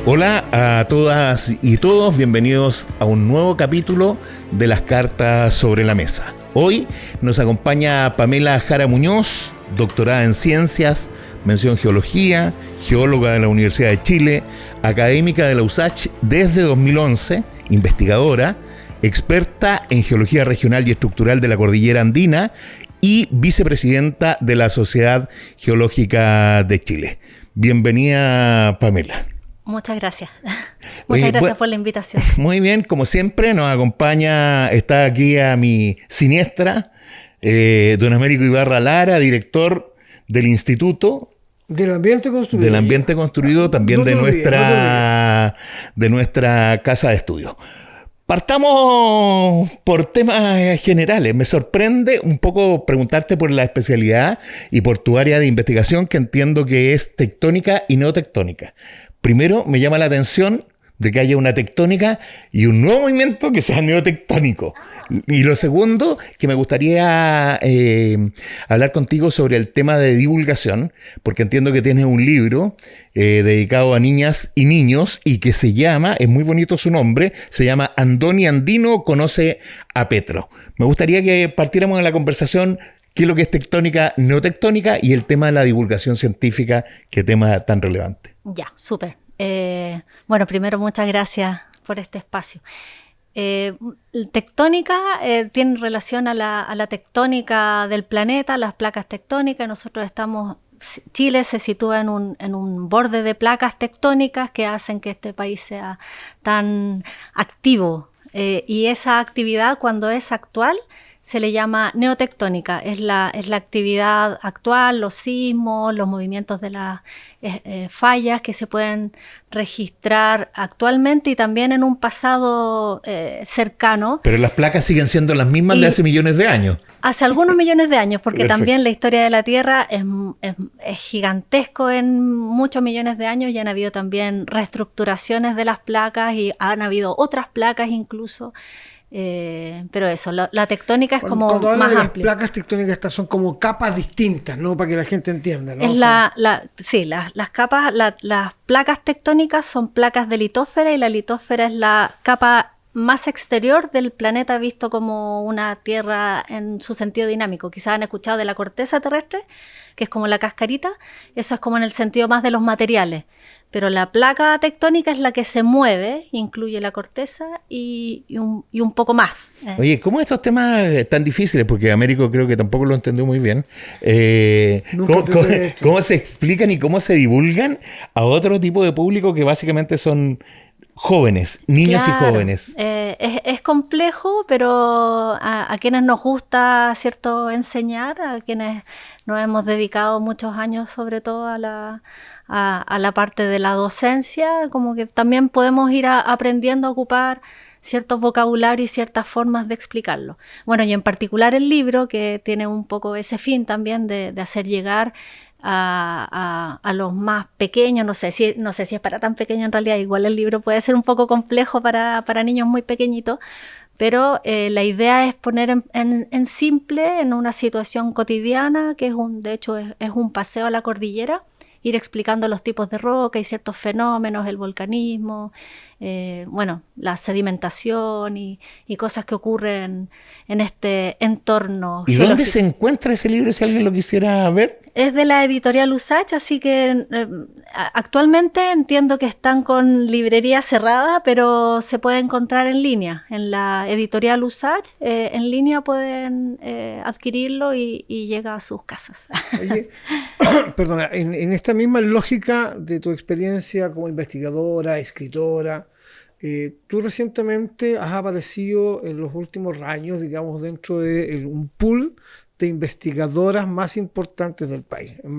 Hola a todas y todos, bienvenidos a un nuevo capítulo de las Cartas sobre la Mesa. Hoy nos acompaña Pamela Jara Muñoz, doctorada en Ciencias, mención Geología, geóloga de la Universidad de Chile, académica de la USACH desde 2011, investigadora, experta en Geología Regional y Estructural de la Cordillera Andina y vicepresidenta de la Sociedad Geológica de Chile. Bienvenida, Pamela. Muchas gracias. Muchas gracias por la invitación. Muy bien, como siempre nos acompaña, está aquí a mi siniestra, don Américo Ibarra Lara, director del Instituto del Ambiente Construido. Del Ambiente Construido, también de nuestra casa de estudio. Partamos por temas generales. Me sorprende un poco preguntarte por la especialidad y por tu área de investigación, que entiendo que es tectónica y neotectónica. Primero, me llama la atención de que haya una tectónica y un nuevo movimiento que sea neotectónico. Y lo segundo, que me gustaría hablar contigo sobre el tema de divulgación, porque entiendo que tienes un libro dedicado a niñas y niños y que se llama, es muy bonito su nombre, se llama Andoni Andino conoce a Petro. Me gustaría que partiéramos en la conversación qué es lo que es tectónica, neotectónica y el tema de la divulgación científica, qué tema tan relevante. Ya, súper. Bueno, primero muchas gracias por este espacio. Tectónica tiene relación a la tectónica del planeta, las placas tectónicas. Chile se sitúa en un borde de placas tectónicas que hacen que este país sea tan activo. Y esa actividad, cuando es actual, se le llama neotectónica. Es la actividad actual, los sismos, los movimientos de las fallas que se pueden registrar actualmente y también en un pasado cercano. Pero las placas siguen siendo las mismas de hace millones de años. Hace algunos millones de años, porque Perfecto. También la historia de la Tierra es gigantesco en muchos millones de años y han habido también reestructuraciones de las placas y han habido otras placas incluso. Pero eso, la tectónica es como cuando más las amplia. placas tectónicas estas son como capas distintas, ¿no? Para que la gente entienda, ¿no? Es las capas, las placas tectónicas son placas de litósfera y la litósfera es la capa más exterior del planeta visto como una tierra en su sentido dinámico. Quizás han escuchado de la corteza terrestre, que es como la cascarita, eso es como en el sentido más de los materiales. Pero la placa tectónica es la que se mueve, incluye la corteza y un poco más. Oye, ¿cómo estos temas tan difíciles? Porque Américo creo que tampoco lo entendió muy bien. ¿Cómo se explican y cómo se divulgan a otro tipo de público que básicamente son jóvenes, niños y jóvenes? Es complejo, pero a quienes nos gusta, ¿cierto?, enseñar, a quienes nos hemos dedicado muchos años sobre todo a la parte de la docencia, como que también podemos ir aprendiendo a ocupar ciertos vocabularios y ciertas formas de explicarlo. Bueno, y en particular el libro, que tiene un poco ese fin también de hacer llegar a los más pequeños, no sé si es para tan pequeño en realidad, igual el libro puede ser un poco complejo para niños muy pequeñitos, pero la idea es poner en simple, en una situación cotidiana, que de hecho es un paseo a la cordillera, ir explicando los tipos de roca y ciertos fenómenos, el volcanismo, la sedimentación y cosas que ocurren en este entorno ¿Y geológico. dónde se encuentra ese libro si alguien lo quisiera ver? Es de la editorial USACH, así que actualmente entiendo que están con librería cerrada, pero se puede encontrar en línea. En la editorial USACH, en línea pueden adquirirlo y llega a sus casas. Oye, perdona, en esta misma lógica de tu experiencia como investigadora, escritora, tú recientemente has aparecido en los últimos años, digamos, dentro de un pool de investigadoras más importantes del país, en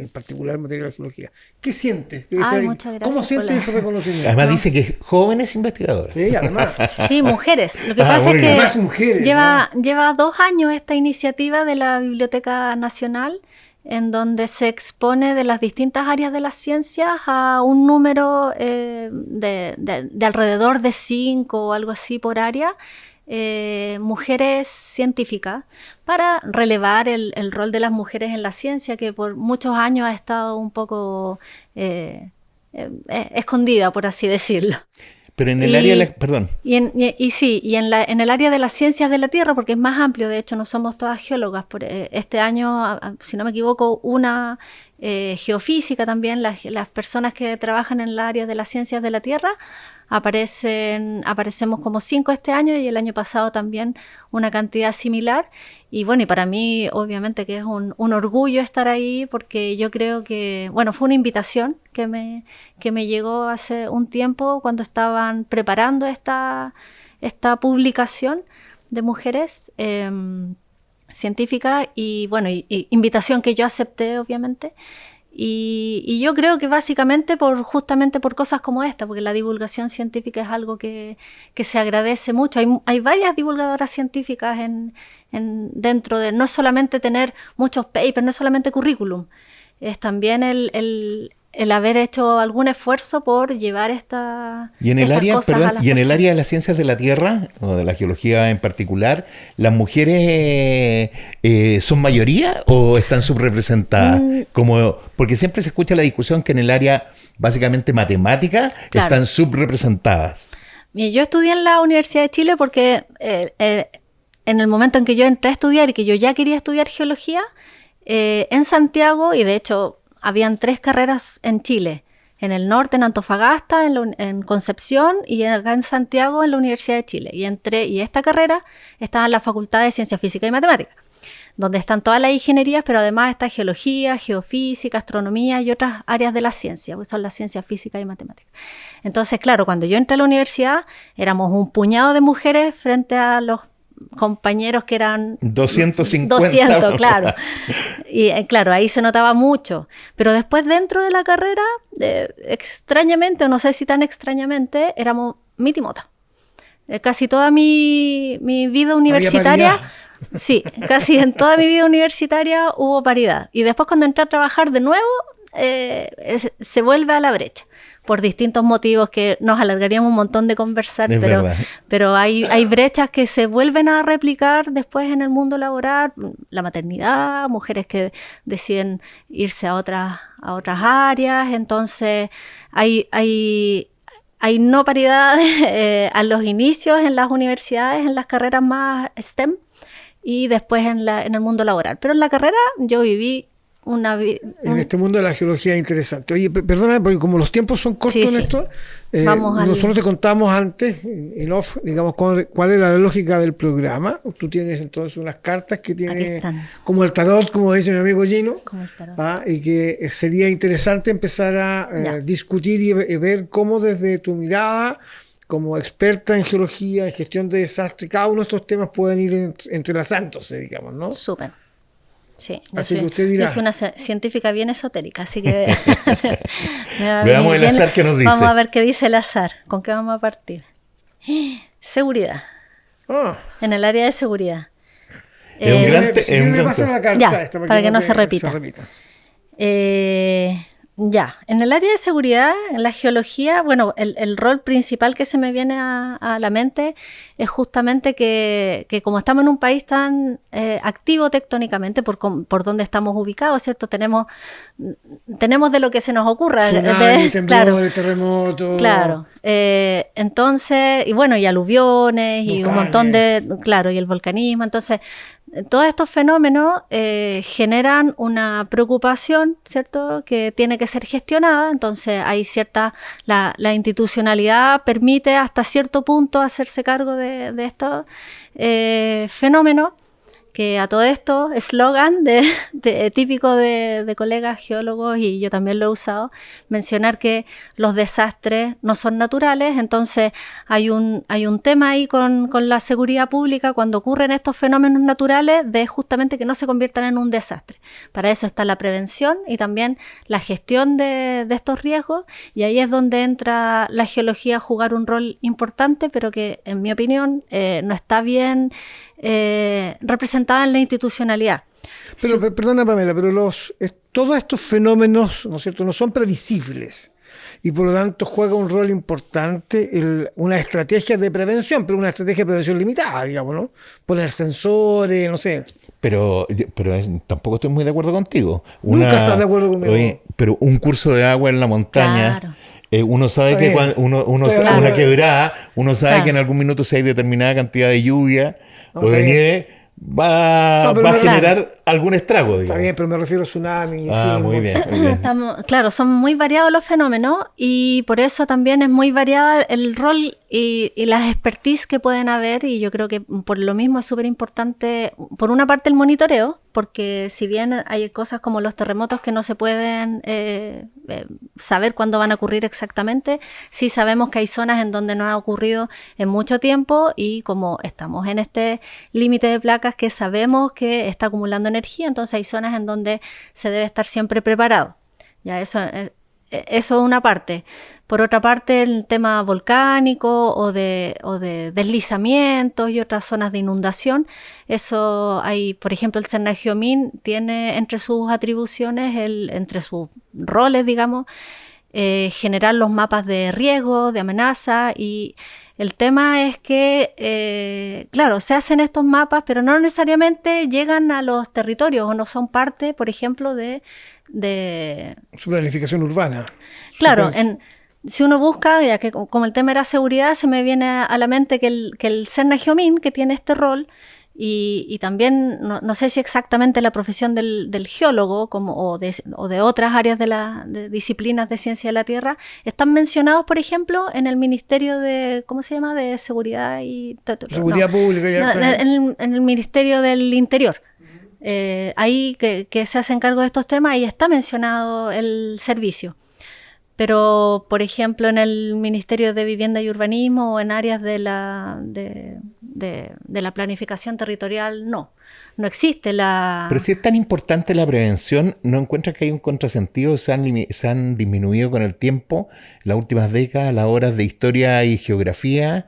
particular en materia de geología. ¿Qué sientes? Muchas gracias. ¿Cómo sientes ese reconocimiento? Además dice que jóvenes investigadores. Sí, además. Sí, mujeres. Lo que pasa es que Además mujeres, lleva 2 años esta iniciativa de la Biblioteca Nacional, en donde se expone de las distintas áreas de las ciencias a un número de alrededor de 5 o algo así por área, mujeres científicas, para relevar el rol de las mujeres en la ciencia, que por muchos años ha estado un poco escondida, por así decirlo. Pero en el área de la... Perdón. En el área de las ciencias de la Tierra, porque es más amplio, de hecho no somos todas geólogas. Este año, si no me equivoco, una geofísica también, las personas que trabajan en el área de las ciencias de la Tierra, aparecemos como 5 este año y el año pasado también una cantidad similar. Y bueno, y para mí obviamente que es un orgullo estar ahí, porque yo creo que, bueno, fue una invitación que me llegó hace un tiempo cuando estaban preparando esta publicación de mujeres científicas, y bueno, y invitación que yo acepté obviamente. Y yo creo que básicamente justamente por cosas como esta, porque la divulgación científica es algo que se agradece mucho. Hay varias divulgadoras científicas dentro de no solamente tener muchos papers, no es solamente currículum, es también el haber hecho algún esfuerzo por llevar estas cosas a las personas. Y en el área de las ciencias de la Tierra, o de la geología en particular, ¿las mujeres son mayoría o están subrepresentadas? Porque siempre se escucha la discusión que en el área básicamente matemática están subrepresentadas. Yo estudié en la Universidad de Chile porque en el momento en que yo entré a estudiar y que yo ya quería estudiar geología, en Santiago, y de hecho habían 3 carreras en Chile, en el norte, en Antofagasta, en Concepción, y acá en Santiago, en la Universidad de Chile. Y esta carrera estaba en la Facultad de Ciencias Físicas y Matemáticas, donde están todas las ingenierías, pero además está geología, geofísica, astronomía y otras áreas de la ciencia, pues son las ciencias físicas y matemáticas. Entonces, claro, cuando yo entré a la universidad, éramos un puñado de mujeres frente a los compañeros que eran 200, claro. Y claro, ahí se notaba mucho. Pero después dentro de la carrera, extrañamente, o no sé si tan extrañamente, éramos mitimota. Casi toda mi vida universitaria, sí, casi en toda mi vida universitaria hubo paridad. Y después cuando entré a trabajar de nuevo, se vuelve a la brecha, por distintos motivos que nos alargaríamos un montón de conversar, pero hay brechas que se vuelven a replicar después en el mundo laboral, la maternidad, mujeres que deciden irse a otras áreas, entonces hay no paridad a los inicios en las universidades, en las carreras más STEM, y después en el mundo laboral. Pero en la carrera yo viví en este mundo de la geología es interesante. Oye, perdóname, porque como los tiempos son cortos en esto, nosotros te contamos antes, en off, digamos, cuál es la lógica del programa. Tú tienes entonces unas cartas que tienen como el tarot, como dice mi amigo Gino, y que sería interesante empezar a discutir y ver cómo desde tu mirada, como experta en geología, en gestión de desastres, cada uno de estos temas pueden ir entrelazándose, digamos, ¿no? Súper. Sí, así que usted dirá. Yo soy una científica bien esotérica, así que veamos el azar que nos dice. Vamos a ver qué dice el azar, con qué vamos a partir. Seguridad. En el área de seguridad. Es un gran pasa la carta para que no se repita. Ya, en el área de seguridad, en la geología, bueno, el rol principal que se me viene a la mente es justamente que como estamos en un país tan activo tectónicamente por donde estamos ubicados, ¿cierto? Tenemos de lo que se nos ocurra. Tsunami, temblores, terremotos. Claro. Entonces, y bueno, y aluviones, volcanes, y un montón claro, y el volcanismo. Entonces, todos estos fenómenos generan una preocupación, ¿cierto?, que tiene que ser gestionada. Entonces hay la institucionalidad permite hasta cierto punto hacerse cargo de estos fenómenos, que a todo esto, eslogan típico de colegas geólogos, y yo también lo he usado, mencionar que los desastres no son naturales. Entonces hay un tema ahí con la seguridad pública cuando ocurren estos fenómenos naturales, de justamente que no se conviertan en un desastre. Para eso está la prevención y también la gestión de estos riesgos, y ahí es donde entra la geología a jugar un rol importante, pero que en mi opinión no está bien representada en la institucionalidad. Pero perdona, Pamela, pero todos estos fenómenos, ¿no es cierto?, no son previsibles, y por lo tanto juega un rol importante una estrategia de prevención, pero una estrategia de prevención limitada, digamos, ¿no? Poner sensores, no sé. Pero tampoco estoy muy de acuerdo contigo. Nunca estás de acuerdo conmigo. Pero un curso de agua en la montaña, claro, Uno sabe que una quebrada, uno sabe que en algún minuto si hay determinada cantidad de lluvia o de nieve, va a generar algún estrago, digamos. Está bien, pero me refiero a tsunami. Muy bien. Claro, son muy variados los fenómenos y por eso también es muy variado el rol y las expertise que pueden haber, y yo creo que por lo mismo es súper importante, por una parte, el monitoreo, porque si bien hay cosas como los terremotos que no se pueden saber cuándo van a ocurrir exactamente, sí sabemos que hay zonas en donde no ha ocurrido en mucho tiempo, y como estamos en este límite de placas que sabemos que está acumulando energía, entonces hay zonas en donde se debe estar siempre preparado. Ya eso es una parte. Por otra parte, el tema volcánico o de deslizamientos y otras zonas de inundación, eso hay, por ejemplo, el Cernagiomín tiene entre sus atribuciones, entre sus roles, digamos, generar los mapas de riesgo, de amenaza, y el tema es que, claro, se hacen estos mapas, pero no necesariamente llegan a los territorios o no son parte, por ejemplo, de su planificación urbana. Claro, si uno busca, ya que como el tema era seguridad, se me viene a la mente que el Cernagiomín, que tiene este rol, y también, no sé si exactamente la profesión del geólogo o de otras áreas de disciplinas de ciencia de la Tierra, están mencionados, por ejemplo, en el Ministerio de, ¿cómo se llama?, de Seguridad y... Seguridad Pública. En el Ministerio del Interior. Ahí que se hacen cargo de estos temas y está mencionado el servicio. Pero, por ejemplo, en el Ministerio de Vivienda y Urbanismo o en áreas de la planificación territorial, no existe la... Pero si es tan importante la prevención, ¿no encuentras que hay un contrasentido? Se han disminuido con el tiempo, en las últimas décadas, las horas de historia y geografía,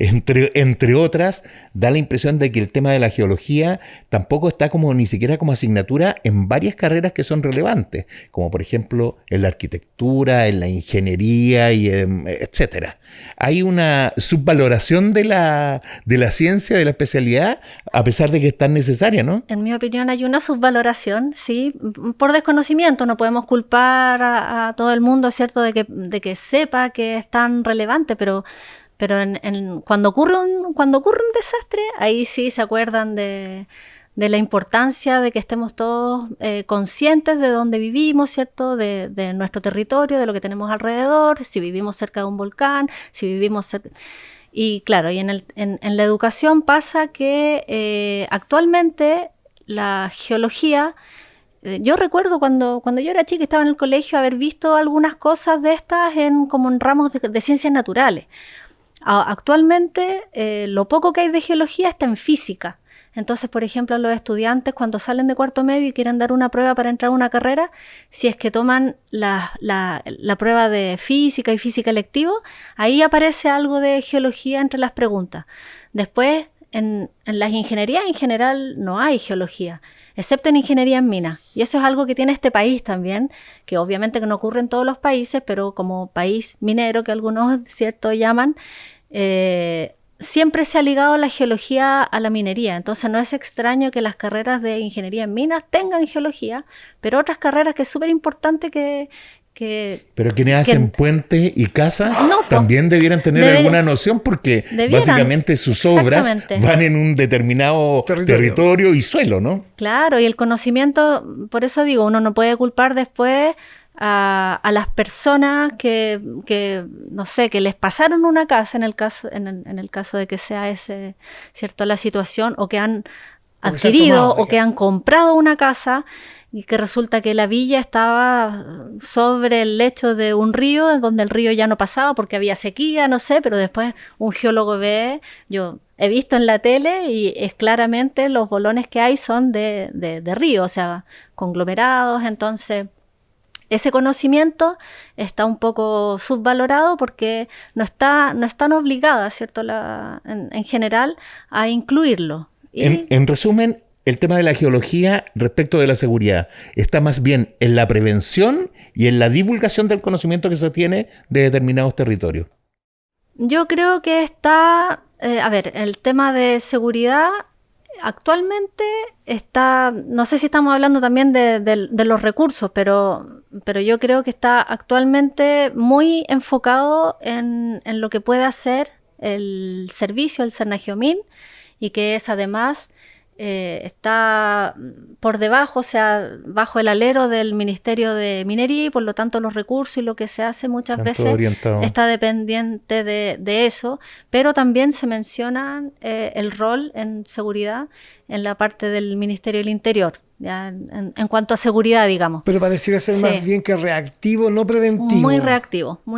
entre otras. Da la impresión de que el tema de la geología tampoco está ni siquiera como asignatura en varias carreras que son relevantes, como por ejemplo en la arquitectura, en la ingeniería, etcétera. Hay una subvaloración de la ciencia, de la especialidad, a pesar de que es tan necesaria, ¿no? En mi opinión hay una subvaloración, sí, por desconocimiento. No podemos culpar a todo el mundo, ¿cierto?, de que sepa que es tan relevante, pero cuando ocurre un desastre, ahí sí se acuerdan de la importancia de que estemos todos conscientes de dónde vivimos, ¿cierto?, de nuestro territorio, de lo que tenemos alrededor, si vivimos cerca de un volcán, si vivimos cerca... Y claro, y en la educación pasa que actualmente la geología... Yo recuerdo cuando yo era chica, estaba en el colegio, haber visto algunas cosas de estas como en ramos de ciencias naturales. Actualmente lo poco que hay de geología está en física. Entonces, por ejemplo, los estudiantes cuando salen de cuarto medio y quieren dar una prueba para entrar a una carrera, si es que toman la prueba de física y física electivo, ahí aparece algo de geología entre las preguntas. Después, en las ingenierías en general no hay geología, excepto en ingeniería en minas. Y eso es algo que tiene este país también, que obviamente que no ocurre en todos los países, pero como país minero, que algunos, ¿cierto?, llaman, siempre se ha ligado la geología a la minería. Entonces no es extraño que las carreras de ingeniería en minas tengan geología, pero otras carreras que es súper importante pero quienes hacen puentes y casas también debieran tener alguna noción, porque básicamente sus obras van en un determinado territorio y suelo, ¿no? Claro, y el conocimiento, por eso digo, uno no puede culpar después a las personas que no sé, que les pasaron una casa en el caso de que sea ese, ¿cierto?, la situación, o que han adquirido o que han comprado una casa y que resulta que la villa estaba sobre el lecho de un río, donde el río ya no pasaba porque había sequía, no sé, pero después un geólogo yo he visto en la tele y es claramente los bolones que hay son de río, o sea, conglomerados. Entonces ese conocimiento está un poco subvalorado porque no están obligadas, ¿cierto?, en general a incluirlo. En resumen, el tema de la geología respecto de la seguridad está más bien en la prevención y en la divulgación del conocimiento que se tiene de determinados territorios. Yo creo que está, el tema de seguridad actualmente está, no sé si estamos hablando también de los recursos, pero pero yo creo que está actualmente muy enfocado en lo que puede hacer el servicio, el Cernagiomín, y que es además está por debajo, o sea, bajo el alero del Ministerio de Minería, y por lo tanto los recursos y lo que se hace muchas veces está dependiente de eso, pero también se menciona el rol en seguridad en la parte del Ministerio del Interior. Ya, en cuanto a seguridad, digamos. Pero pareciera ser más bien que reactivo, no preventivo. Muy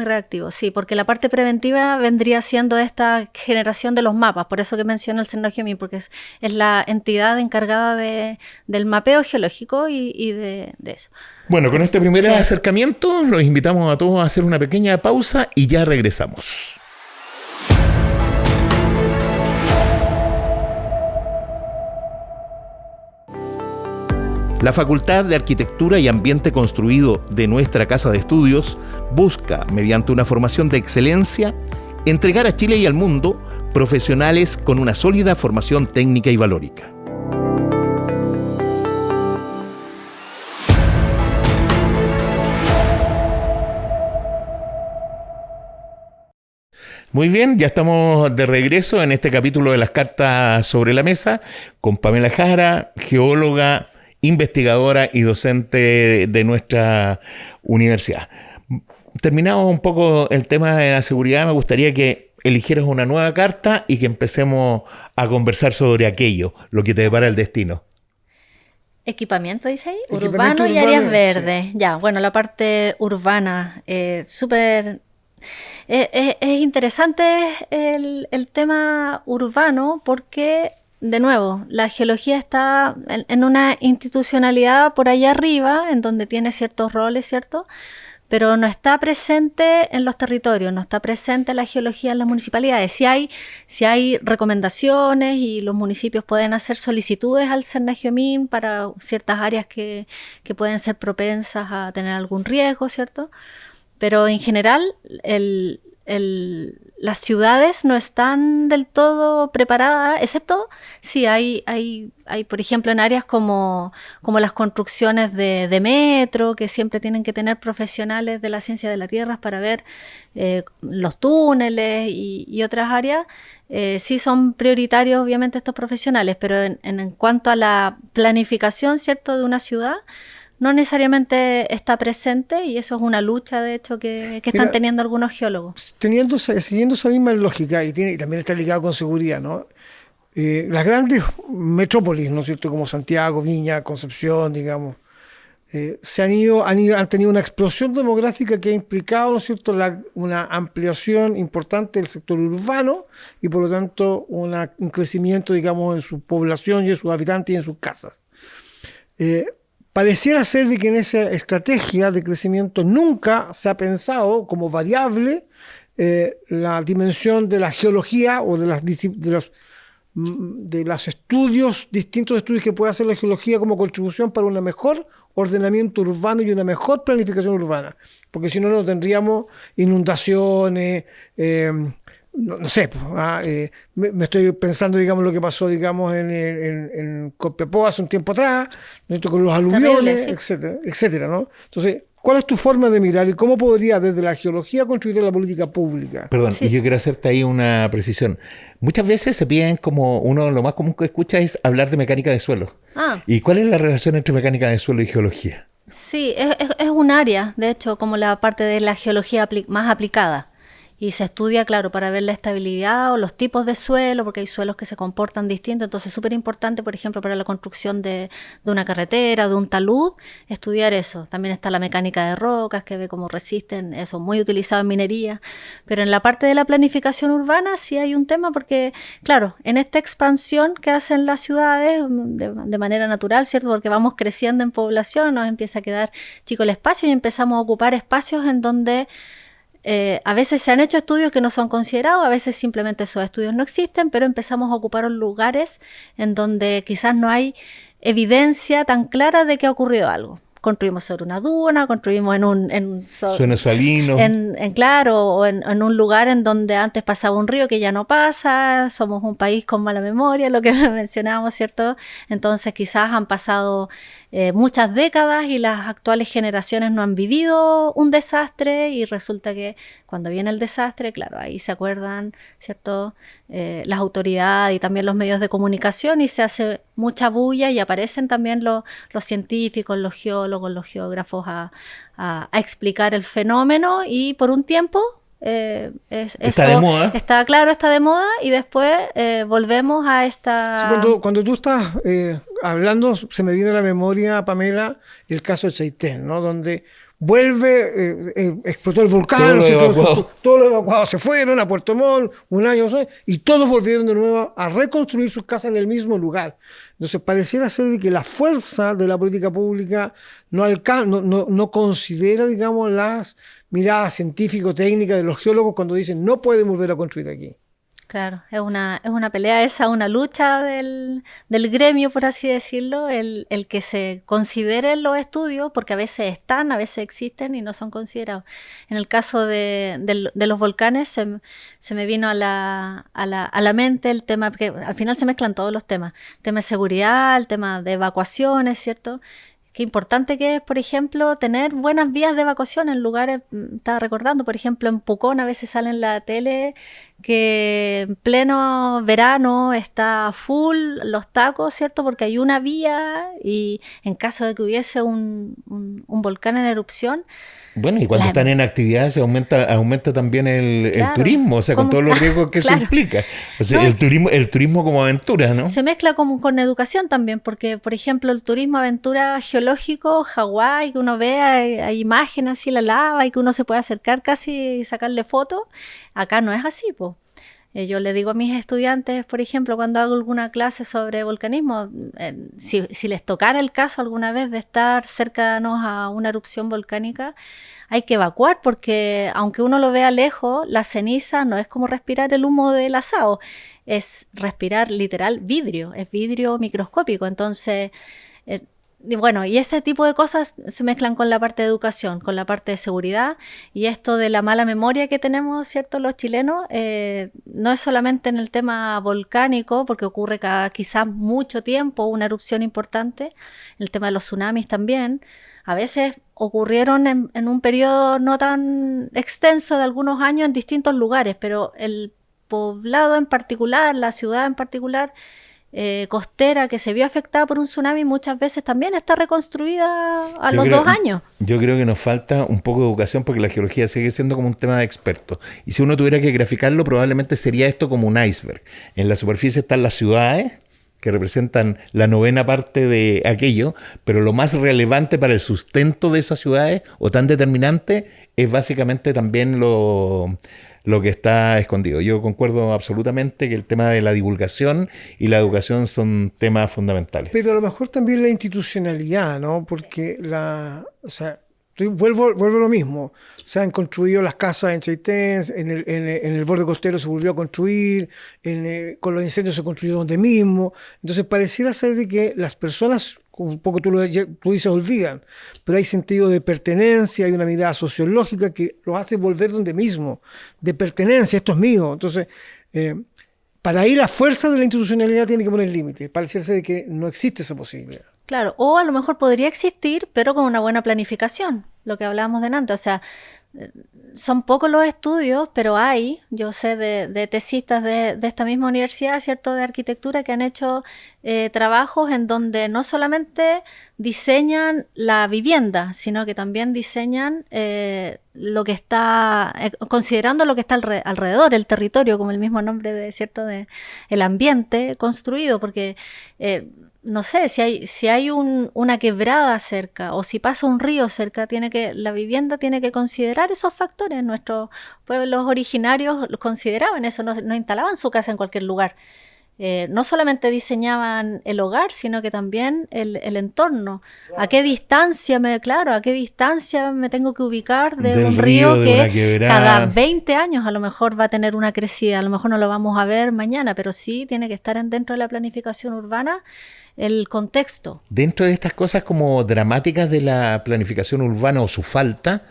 reactivo, sí, porque la parte preventiva vendría siendo esta generación de los mapas, por eso que menciona el Cernagiomín, porque es la entidad encargada del mapeo geológico y de eso. Bueno, con este primer acercamiento, los invitamos a todos a hacer una pequeña pausa y ya regresamos. La Facultad de Arquitectura y Ambiente Construido de nuestra Casa de Estudios busca, mediante una formación de excelencia, entregar a Chile y al mundo profesionales con una sólida formación técnica y valórica. Muy bien, ya estamos de regreso en este capítulo de las cartas sobre la mesa con Pamela Jara, geóloga, investigadora y docente de nuestra universidad. Terminado un poco el tema de la seguridad, me gustaría que eligieras una nueva carta y que empecemos a conversar sobre aquello, lo que te depara el destino. Equipamiento, dice ahí, urbano y áreas verdes. Sí. Ya, bueno, la parte urbana, súper... Es interesante el tema urbano porque... De nuevo, la geología está en una institucionalidad por allá arriba, en donde tiene ciertos roles, ¿cierto? Pero no está presente en los territorios, no está presente la geología en las municipalidades. Sí hay recomendaciones y los municipios pueden hacer solicitudes al Cernagiomín para ciertas áreas que pueden ser propensas a tener algún riesgo, ¿cierto? Pero en general, las ciudades no están del todo preparadas, excepto si hay por ejemplo, en áreas como las construcciones de metro, que siempre tienen que tener profesionales de la ciencia de la tierra para ver los túneles y otras áreas. Sí son prioritarios, obviamente, estos profesionales, pero en cuanto a la planificación, ¿cierto?, de una ciudad, no necesariamente está presente, y eso es una lucha, de hecho, que están teniendo algunos geólogos. Siguiendo esa misma lógica, y también está ligado con seguridad, ¿no? Las grandes metrópolis, ¿no es cierto?, como Santiago, Viña, Concepción, digamos, han tenido una explosión demográfica que ha implicado, ¿no es cierto?, una ampliación importante del sector urbano y, por lo tanto, un crecimiento, digamos, en su población y en sus habitantes y en sus casas. Pareciera ser de que en esa estrategia de crecimiento nunca se ha pensado como variable la dimensión de la geología o de los estudios, distintos estudios que puede hacer la geología como contribución para un mejor ordenamiento urbano y una mejor planificación urbana. Porque si no tendríamos inundaciones, no sé, me estoy pensando, digamos, lo que pasó, digamos, en Copiapó hace un tiempo atrás, con los aluviones, etcétera, ¿no? Entonces, ¿cuál es tu forma de mirar y cómo podría desde la geología contribuir a la política pública? Perdón, y yo quiero hacerte ahí una precisión. Muchas veces se piden lo más común que escucha es hablar de mecánica de suelo. ¿Y cuál es la relación entre mecánica de suelo y geología? Sí, es un área, de hecho, como la parte de la geología más aplicada. Y se estudia, claro, para ver la estabilidad o los tipos de suelo, porque hay suelos que se comportan distintos. Entonces es súper importante, por ejemplo, para la construcción de una carretera o de un talud, estudiar eso. También está la mecánica de rocas, que ve cómo resisten, eso muy utilizado en minería. Pero en la parte de la planificación urbana sí hay un tema, porque, claro, en esta expansión que hacen las ciudades de manera natural, ¿cierto? Porque vamos creciendo en población, nos empieza a quedar chico el espacio y empezamos a ocupar espacios en donde... a veces se han hecho estudios que no son considerados, a veces simplemente esos estudios no existen, pero empezamos a ocupar lugares en donde quizás no hay evidencia tan clara de que ha ocurrido algo. construimos sobre una duna, construimos suena salino. Claro, o en un lugar en donde antes pasaba un río que ya no pasa, somos un país con mala memoria, lo que mencionábamos, ¿cierto? Entonces quizás han pasado muchas décadas y las actuales generaciones no han vivido un desastre y resulta que cuando viene el desastre, claro, ahí se acuerdan, ¿cierto? Las autoridades y también los medios de comunicación y se hace mucha bulla y aparecen también los científicos, los geólogos, los geógrafos a explicar el fenómeno y por un tiempo está de moda. Está de moda y después volvemos a esta... Sí, cuando tú estás hablando, se me viene a la memoria, Pamela, el caso de Chaitén, ¿no? Donde vuelve, explotó el volcán, todos los evacuados se fueron a Puerto Montt, un año, y todos volvieron de nuevo a reconstruir sus casas en el mismo lugar. Entonces pareciera ser que la fuerza de la política pública no considera, digamos, las miradas científico-técnicas de los geólogos cuando dicen no pueden volver a construir aquí. Claro, es una pelea esa, una lucha del gremio, por así decirlo, el que se consideren los estudios, porque a veces están, a veces existen y no son considerados. En el caso de los volcanes se me vino a la mente el tema, porque al final se mezclan todos los temas, el tema de seguridad, el tema de evacuaciones, ¿cierto? Qué importante que es, por ejemplo, tener buenas vías de evacuación en lugares, estaba recordando, por ejemplo, en Pucón a veces sale en la tele que en pleno verano está full los tacos, ¿cierto? Porque hay una vía y en caso de que hubiese un volcán en erupción. Bueno, y cuando están en actividad se aumenta también el turismo, o sea, con todos los riesgos que eso implica. O sea, el turismo como aventura, ¿no? Se mezcla con educación también, porque, por ejemplo, el turismo aventura geológico, Hawái, que uno ve, hay imágenes así, la lava, y que uno se puede acercar casi y sacarle fotos. Acá no es así, pues. Yo le digo a mis estudiantes, por ejemplo, cuando hago alguna clase sobre volcanismo, si les tocara el caso alguna vez de estar cercanos a una erupción volcánica, hay que evacuar porque aunque uno lo vea lejos, la ceniza no es como respirar el humo del asado, es respirar literal vidrio, es vidrio microscópico. Entonces, y ese tipo de cosas se mezclan con la parte de educación, con la parte de seguridad y esto de la mala memoria que tenemos, ¿cierto? Los chilenos, no es solamente en el tema volcánico, porque ocurre cada quizás mucho tiempo una erupción importante, el tema de los tsunamis también, a veces ocurrieron en un periodo no tan extenso de algunos años en distintos lugares, pero el poblado en particular, la ciudad en particular, costera que se vio afectada por un tsunami muchas veces también está reconstruida a los 2 años. Yo creo que nos falta un poco de educación porque la geología sigue siendo como un tema de expertos. Y si uno tuviera que graficarlo, probablemente sería esto como un iceberg. En la superficie están las ciudades, que representan la 9ª parte de aquello, pero lo más relevante para el sustento de esas ciudades, o tan determinante, es básicamente también lo que está escondido. Yo concuerdo absolutamente que el tema de la divulgación y la educación son temas fundamentales. Pero a lo mejor también la institucionalidad, ¿no? Porque vuelvo a lo mismo. Se han construido las casas en Chaitén, en el borde costero se volvió a construir, con los incendios se construyó donde mismo. Entonces pareciera ser de que las personas, un poco tú dices, olvidan, pero hay sentido de pertenencia, hay una mirada sociológica que los hace volver donde mismo, de pertenencia, esto es mío. Entonces, para ahí la fuerza de la institucionalidad tiene que poner límites, parecerse de que no existe esa posibilidad. Claro, o a lo mejor podría existir, pero con una buena planificación, lo que hablábamos delante. O sea, son pocos los estudios, pero yo sé de tesistas de esta misma universidad, ¿cierto?, de arquitectura, que han hecho trabajos en donde no solamente diseñan la vivienda, sino que también diseñan lo que está, considerando lo que está alrededor, el territorio, como el mismo nombre de el ambiente construido, porque no sé, si hay una quebrada cerca o si pasa un río cerca, la vivienda tiene que considerar esos factores. Nuestros pueblos originarios los consideraban eso, no instalaban su casa en cualquier lugar. no solamente diseñaban el hogar, sino que también el entorno. ¿A qué distancia a qué distancia me tengo que ubicar de Del un río, río de una que quebrada. cada 20 años a lo mejor va a tener una crecida? A lo mejor no lo vamos a ver mañana, pero sí tiene que estar dentro de la planificación urbana el contexto. Dentro de estas cosas como dramáticas de la planificación urbana o su falta,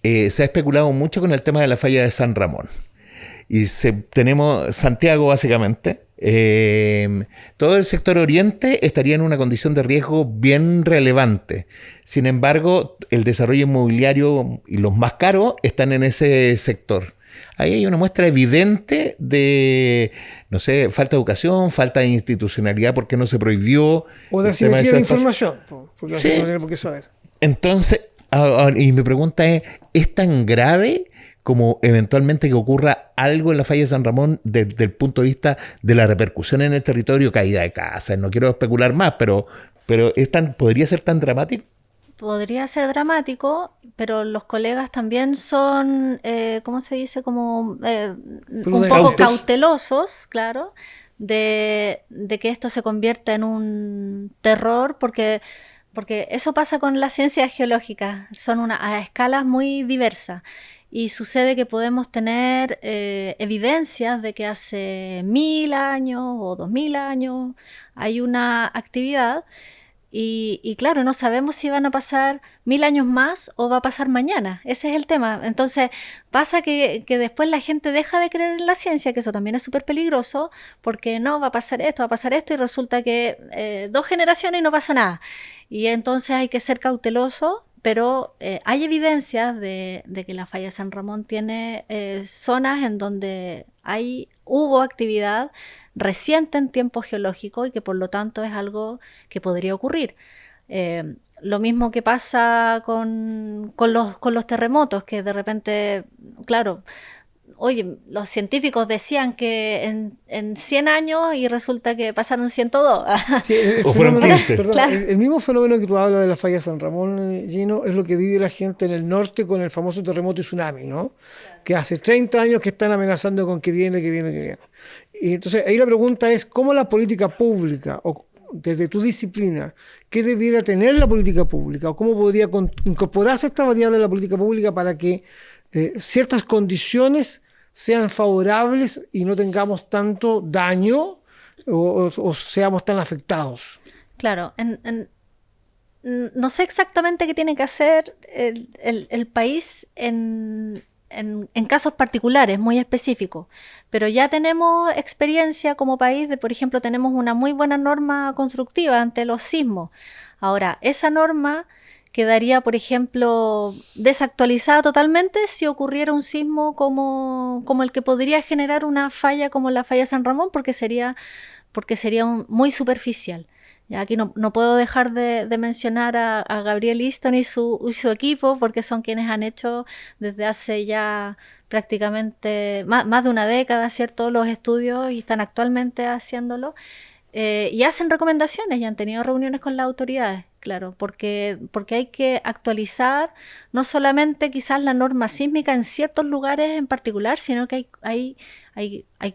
se ha especulado mucho con el tema de la falla de San Ramón. Y tenemos Santiago básicamente. Todo el sector oriente estaría en una condición de riesgo bien relevante. Sin embargo, el desarrollo inmobiliario y los más caros están en ese sector. Ahí hay una muestra evidente de, no sé, falta de educación, falta de institucionalidad porque no se prohibió. O de el tema asimetría de esos espacios. información, porque así Sí. no tiene por qué saber. Entonces, y mi pregunta ¿es tan grave como eventualmente que ocurra algo en la falla de San Ramón desde el punto de vista de la repercusión en el territorio, caída de casas? No quiero especular más, pero ¿podría ser tan dramático? Podría ser dramático, pero los colegas también son, ¿cómo se dice? Como un poco Cautos. cautelosos, claro, de que esto se convierta en un terror, porque eso pasa con las ciencias geológicas, son a escalas muy diversas. Y sucede que podemos tener evidencias de que hace 1000 años o 2000 años hay una actividad. Y claro, no sabemos si van a pasar 1000 años más o va a pasar mañana. Ese es el tema. Entonces pasa que después la gente deja de creer en la ciencia, que eso también es súper peligroso, porque no, va a pasar esto, y resulta que 2 generaciones y no pasa nada. Y entonces hay que ser cauteloso, pero hay evidencias de que la falla de San Ramón tiene zonas en donde hubo actividad reciente en tiempo geológico y que por lo tanto es algo que podría ocurrir. Lo mismo que pasa con los terremotos, que de repente, claro, oye, los científicos decían que en 100 años y resulta que pasaron 102. Sí, O fueron 15. Perdón, Claro. el mismo fenómeno que tú hablas de la falla de San Ramón, Gino, es lo que vive la gente en el norte con el famoso terremoto y tsunami, ¿no? Que hace 30 años que están amenazando con que viene. Y entonces ahí la pregunta es, ¿cómo la política pública, o desde tu disciplina, qué debiera tener la política pública, o cómo podría incorporarse esta variable a la política pública para que ciertas condiciones sean favorables y no tengamos tanto daño o seamos tan afectados? Claro, no sé exactamente qué tiene que hacer el país en casos particulares, muy específicos, pero ya tenemos experiencia como país por ejemplo, tenemos una muy buena norma constructiva ante los sismos. Ahora, esa norma quedaría, por ejemplo, desactualizada totalmente si ocurriera un sismo como el que podría generar una falla como la falla de San Ramón, porque sería muy superficial. Ya aquí no puedo dejar de mencionar a Gabriel Easton y su equipo, porque son quienes han hecho desde hace ya prácticamente más de una década, ¿cierto?, los estudios, y están actualmente haciéndolo. Y hacen recomendaciones y han tenido reuniones con las autoridades, claro, porque hay que actualizar no solamente quizás la norma sísmica en ciertos lugares en particular, sino que hay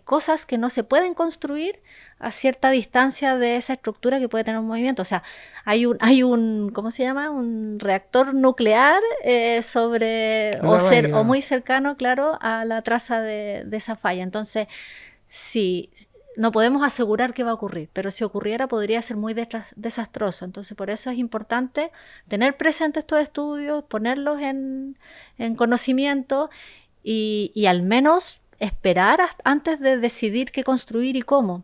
cosas que no se pueden construir a cierta distancia de esa estructura que puede tener un movimiento. O sea, hay un ¿cómo se llama? Un reactor nuclear o muy cercano, claro, a la traza de esa falla. Entonces, sí, no podemos asegurar que va a ocurrir, pero si ocurriera podría ser muy desastroso. Entonces, por eso es importante tener presentes estos estudios, ponerlos en conocimiento y al menos esperar antes de decidir qué construir y cómo.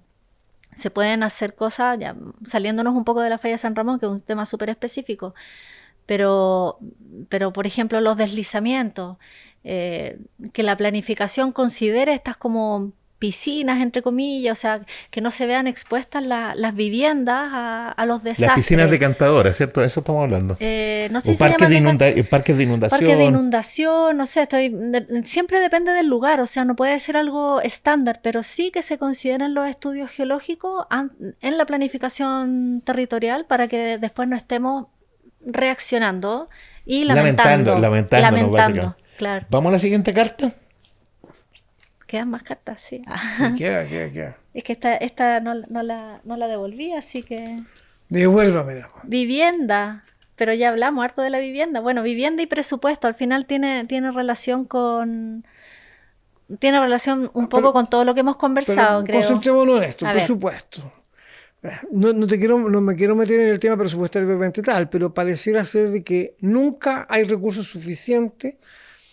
Se pueden hacer cosas, ya saliéndonos un poco de la falla de San Ramón, que es un tema súper específico, pero por ejemplo los deslizamientos, que la planificación considere estas como piscinas, entre comillas, o sea, que no se vean expuestas las viviendas a los desastres. Las piscinas decantadoras, ¿cierto? De eso estamos hablando. No sé o si parques de inundación. Parques de inundación, no sé, siempre depende del lugar, o sea, no puede ser algo estándar, pero sí que se consideren los estudios geológicos en la planificación territorial para que después no estemos reaccionando y lamentando, Lamentándonos, básicamente. claro. ¿Vamos a la siguiente carta? Quedan más cartas, sí. Sí, queda. Es que esta no la devolví, así que... Devuélvamela. Vivienda, pero ya hablamos harto de la vivienda. Bueno, vivienda y presupuesto al final tiene relación tiene relación un poco con todo lo que hemos conversado, creo. Concentrémonos en esto, A ver. presupuesto. No me quiero meter en el tema presupuestario propiamente tal, pero pareciera ser de que nunca hay recursos suficientes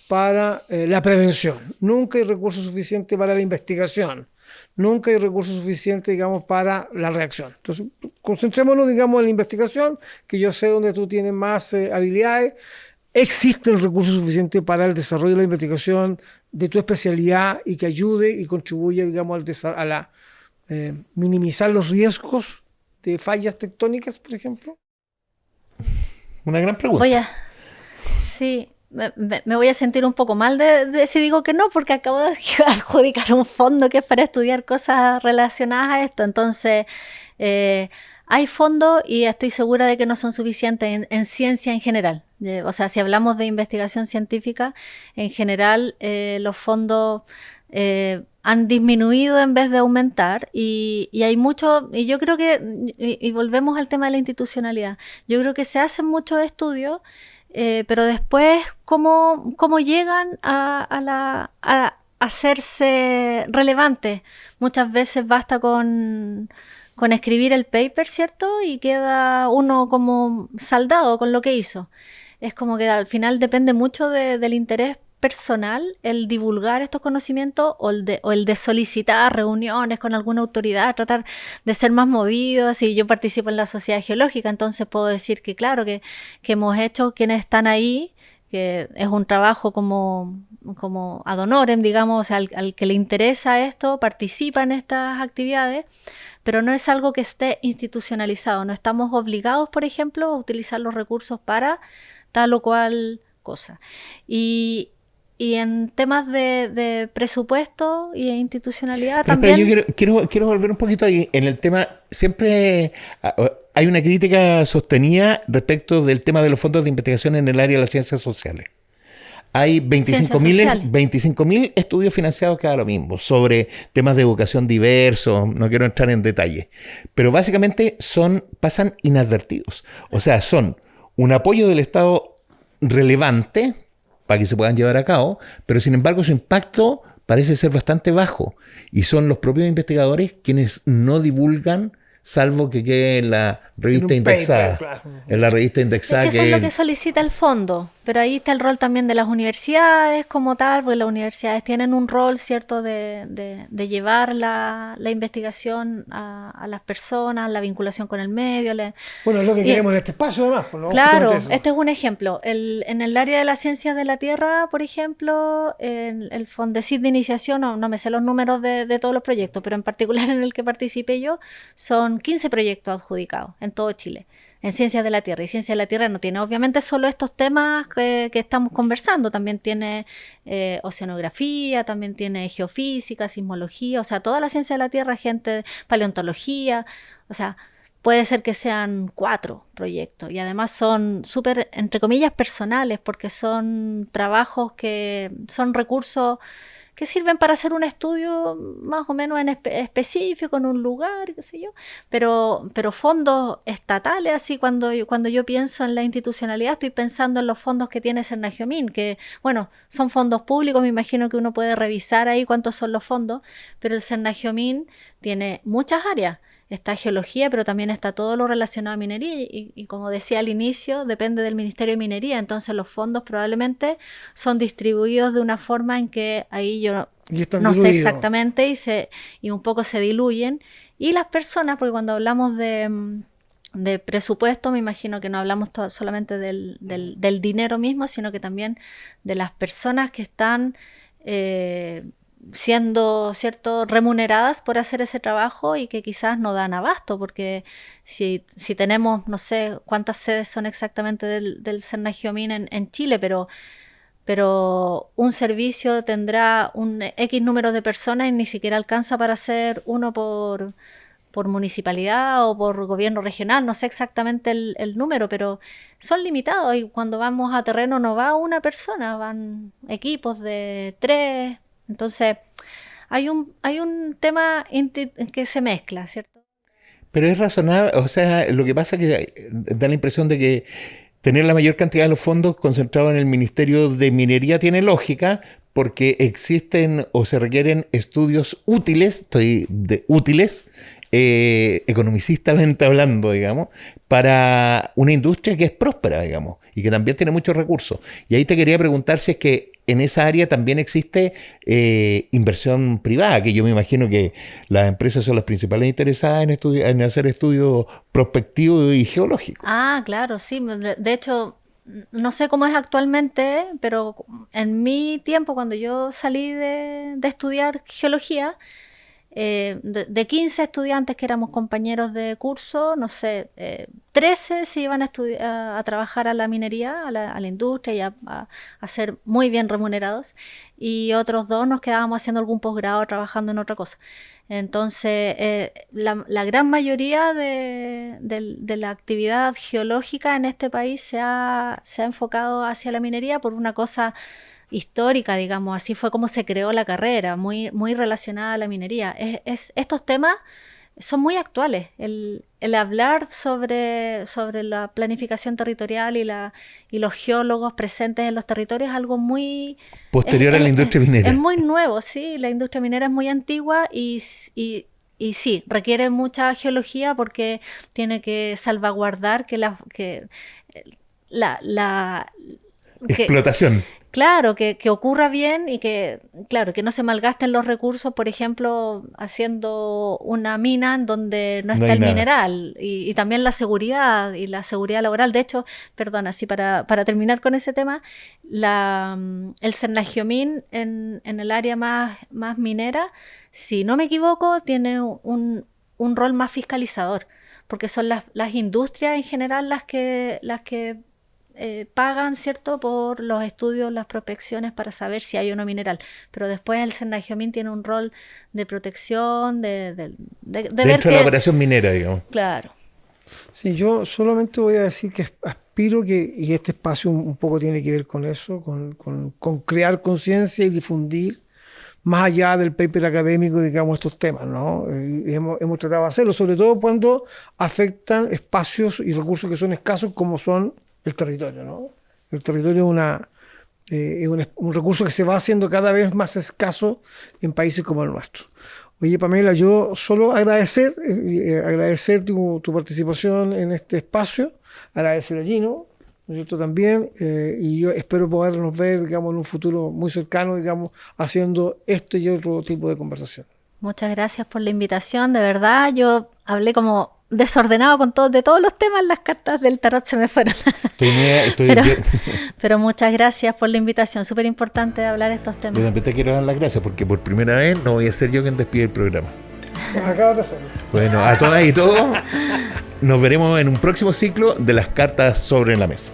para la prevención, nunca hay recursos suficientes para la investigación, nunca hay recursos suficientes, digamos, para la reacción. Entonces, concentrémonos, digamos, en la investigación, que yo sé donde tú tienes más habilidades. Existen recursos suficientes para el desarrollo de la investigación de tu especialidad y que ayude y contribuya, digamos, a la minimizar los riesgos de fallas tectónicas, por ejemplo. Una gran pregunta. Sí, me voy a sentir un poco mal de si digo que no, porque acabo de adjudicar un fondo que es para estudiar cosas relacionadas a esto. Entonces, hay fondos y estoy segura de que no son suficientes en ciencia en general. O sea, si hablamos de investigación científica, en general los fondos han disminuido en vez de aumentar y hay mucho, y yo creo que, y volvemos al tema de la institucionalidad, yo creo que se hacen muchos estudios, pero después, ¿cómo llegan a hacerse relevantes? Muchas veces basta con escribir el paper, ¿cierto? Y queda uno como saldado con lo que hizo. Es como que al final depende mucho del interés personal, el divulgar estos conocimientos o el de solicitar reuniones con alguna autoridad, tratar de ser más movido. Así, yo participo en la Sociedad Geológica, entonces puedo decir que claro, que hemos hecho quienes están ahí, que es un trabajo como ad honorem, digamos, o sea, al que le interesa esto, participa en estas actividades, pero no es algo que esté institucionalizado. No estamos obligados, por ejemplo, a utilizar los recursos para tal o cual cosa. Y en temas de presupuesto y de institucionalidad también... Pero yo quiero volver un poquito ahí. En el tema, siempre hay una crítica sostenida respecto del tema de los fondos de investigación en el área de las ciencias sociales. Hay 25.000 estudios financiados que hagan lo mismo, sobre temas de educación diversos, no quiero entrar en detalle, pero básicamente pasan inadvertidos. O sea, son un apoyo del Estado relevante para que se puedan llevar a cabo, pero sin embargo su impacto parece ser bastante bajo y son los propios investigadores quienes no divulgan, salvo que quede en la revista indexada. Paper, claro. En la revista indexada. Es que eso es lo que solicita el fondo, pero ahí está el rol también de las universidades como tal, porque las universidades tienen un rol, ¿cierto?, de llevar la investigación a las personas, la vinculación con el medio. Bueno, es lo que queremos en este espacio, además. ¿No? Claro, este es un ejemplo. En el área de las ciencias de la Tierra, por ejemplo, el Fondesit de iniciación, no me sé los números de todos los proyectos, pero en particular en el que participé yo, son 15 proyectos adjudicados en todo Chile, en Ciencias de la Tierra. Y Ciencias de la Tierra no tiene obviamente solo estos temas que estamos conversando, también tiene oceanografía, también tiene geofísica, sismología, o sea, toda la ciencia de la Tierra, gente, paleontología, o sea, puede ser que sean 4 proyectos y además son súper, entre comillas, personales, porque son trabajos que son recursos que sirven para hacer un estudio más o menos específico en un lugar, qué sé yo, pero fondos estatales, así cuando yo pienso en la institucionalidad, estoy pensando en los fondos que tiene Cernagiomín, que, bueno, son fondos públicos, me imagino que uno puede revisar ahí cuántos son los fondos, pero el Cernagiomín tiene muchas áreas. Está geología, pero también está todo lo relacionado a minería y como decía al inicio, depende del Ministerio de Minería, entonces los fondos probablemente son distribuidos de una forma en que ahí yo no sé exactamente y un poco se diluyen. Y las personas, porque cuando hablamos de presupuesto, me imagino que no hablamos solamente del dinero mismo, sino que también de las personas que están siendo, ¿cierto?, remuneradas por hacer ese trabajo y que quizás no dan abasto, porque si tenemos, no sé cuántas sedes son exactamente del Cernagiomín en Chile, pero un servicio tendrá un X número de personas y ni siquiera alcanza para hacer uno por municipalidad o por gobierno regional, no sé exactamente el número, pero son limitados y cuando vamos a terreno no va una persona, van equipos de 3, Entonces, hay un tema que se mezcla, ¿cierto? Pero es razonable, o sea, lo que pasa es que da la impresión de que tener la mayor cantidad de los fondos concentrados en el Ministerio de Minería tiene lógica, porque existen o se requieren estudios útiles, útiles, economicistamente hablando, digamos, para una industria que es próspera, digamos, y que también tiene muchos recursos. Y ahí te quería preguntar si es que en esa área también existe inversión privada, que yo me imagino que las empresas son las principales interesadas en hacer estudios prospectivos y geológicos. Ah, claro, sí. De hecho, no sé cómo es actualmente, pero en mi tiempo, cuando yo salí de estudiar geología, de 15 estudiantes que éramos compañeros de curso, no sé, 13 se iban a trabajar a la minería, a la industria y a ser muy bien remunerados, y otros 2 nos quedábamos haciendo algún posgrado trabajando en otra cosa. Entonces, la gran mayoría de la actividad geológica en este país se ha enfocado hacia la minería por una cosa histórica, digamos. Así fue como se creó la carrera, muy, muy relacionada a la minería. Estos temas son muy actuales. El hablar sobre la planificación territorial y los geólogos presentes en los territorios es algo muy... Posterior a la industria minera. Es muy nuevo, sí. La industria minera es muy antigua y sí, requiere mucha geología porque tiene que salvaguardar que explotación. Claro, que ocurra bien y que no se malgasten los recursos, por ejemplo, haciendo una mina en donde no está el mineral, y también la seguridad y la seguridad laboral. De hecho, perdón, así para terminar con ese tema, el Cernagiomin en el área más minera, si no me equivoco, tiene un rol más fiscalizador, porque son las industrias en general las que pagan, ¿cierto?, por los estudios, las prospecciones para saber si hay o no mineral. Pero después el Cernagiomin tiene un rol de protección, de ver dentro de la operación minera, digamos. Claro. Sí, yo solamente voy a decir que aspiro que, y este espacio un poco tiene que ver con eso, con crear conciencia y difundir más allá del paper académico, digamos, estos temas, ¿no? Hemos tratado de hacerlo, sobre todo cuando afectan espacios y recursos que son escasos, como son el territorio, ¿no? El territorio es un recurso que se va haciendo cada vez más escaso en países como el nuestro. Oye, Pamela, yo solo agradecer tu participación en este espacio, agradecer a Gino, ¿no es cierto?, también, y yo espero podernos ver, digamos, en un futuro muy cercano, digamos, haciendo este y otro tipo de conversación. Muchas gracias por la invitación, de verdad. Yo hablé como desordenado de todos los temas, las cartas del tarot se me fueron. Pero muchas gracias por la invitación, súper importante hablar estos temas. Yo también te quiero dar las gracias porque por primera vez no voy a ser yo quien despide el programa. Acabas de hacerlo. Bueno, a todas y todos, nos veremos en un próximo ciclo de las cartas sobre la mesa.